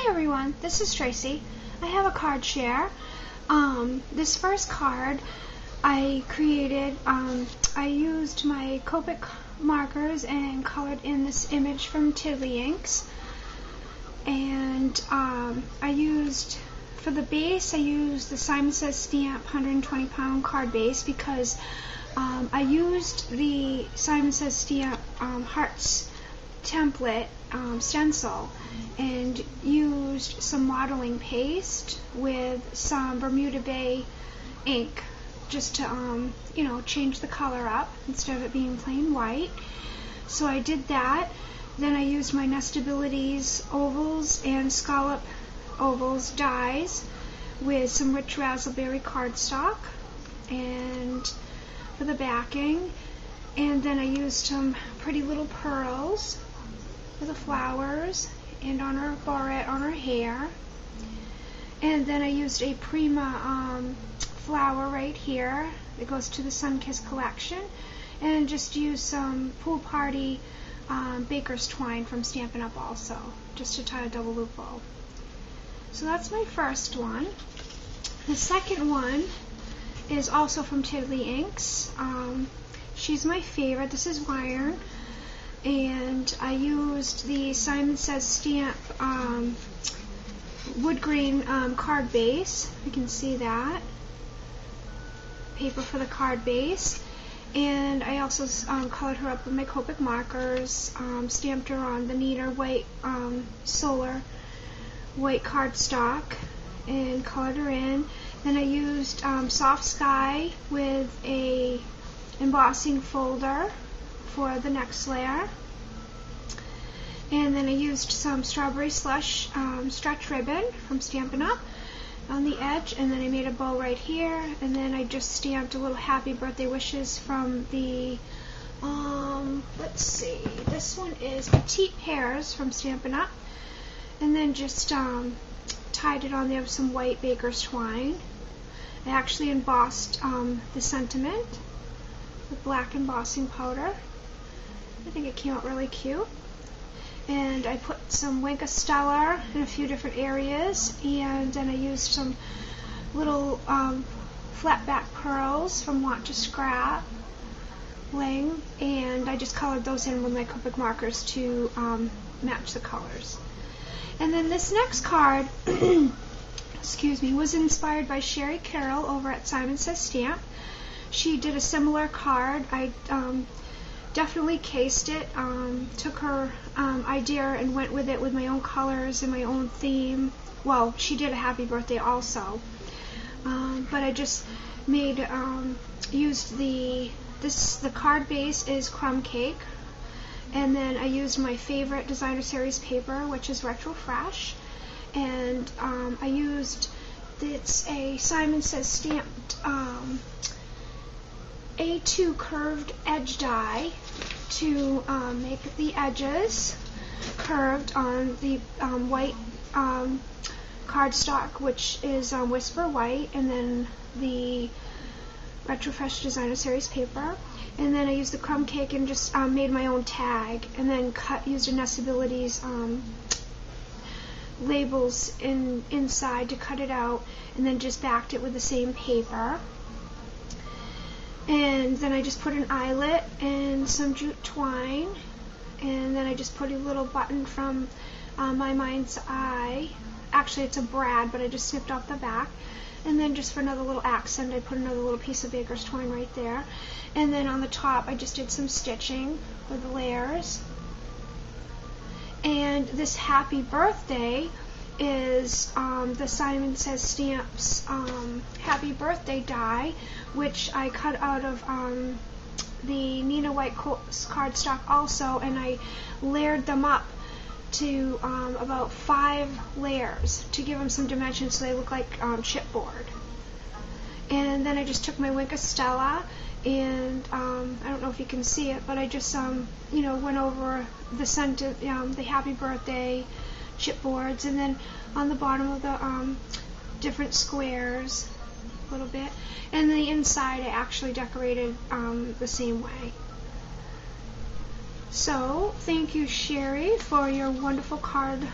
Hi everyone, this is Tracy. I have a card share. This first card I created, I used my Copic markers and colored in this image from Tiddly inks. And I used, for the base, I used the Simon Says Stamp 120-pound card base because I used the Simon Says Stamp Hearts template stencil and used some modeling paste with some Bermuda Bay ink just to change the color up instead of it being plain white. So I did that. Then I used my Nestabilities ovals and Scallop ovals dies with some rich raspberry cardstock and for the backing. And then I used some pretty little pearls for the flowers and on her barrette on her hair. And then I used a Prima flower right here that goes to the Sunkissed collection, and just used some Pool Party baker's twine from Stampin' Up also, just to tie a double loop bow. So that's my first one. The second one is also from Tiddly inks. She's my favorite. This is Iron, and I used the Simon Says Stamp wood grain card base. You can see that paper for the card base, and I also colored her up with my Copic markers, stamped her on the Neener white solar white cardstock and colored her in. Then I used Soft Sky with a embossing folder for the next layer, and then I used some Strawberry Slush stretch ribbon from Stampin' Up on the edge, and then I made a bow right here, and then I just stamped a little happy birthday wishes from the let's see, this one is Petite Pears from Stampin' Up, and then just tied it on there with some white baker's twine. I actually embossed the sentiment with black embossing powder. I think it came out really cute. And I put some Wink of Stellar in a few different areas, and then I used some little flat back pearls from Want to Scrap Ling, and I just colored those in with my Copic markers to match the colors. And then this next card excuse me, was inspired by Sherry Carroll over at Simon Says Stamp. She did a similar card. I definitely cased it, took her idea and went with it with my own colors and my own theme. Well, she did a happy birthday also, but I just made used the card base is crumb cake, and then I used my favorite designer series paper, which is Retro Fresh, and I used, it's a Simon Says stamped A2 curved edge die to make the edges curved on the white cardstock, which is Whisper White, and then the Retro Fresh Designer Series paper. And then I used the crumb cake and just made my own tag, and then used a Nestabilities labels inside to cut it out, and then just backed it with the same paper. And then I just put an eyelet and some jute twine, and then I just put a little button from My Mind's Eye. Actually, it's a brad, but I just snipped off the back. And then just for another little accent, I put another little piece of baker's twine right there. And then on the top, I just did some stitching with the layers. And this happy birthday is the Simon Says Stamps Happy Birthday die, which I cut out of the Neener white cardstock also, and I layered them up to about 5 layers to give them some dimension so they look like chipboard. And then I just took my Wink of Stella, and I don't know if you can see it, but I just went over the the Happy Birthday chipboards, and then on the bottom of the different squares a little bit, and then the inside I actually decorated the same way. So thank you, Sherry, for your wonderful card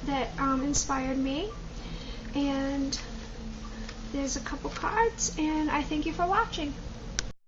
that inspired me. And there's a couple cards, and I thank you for watching.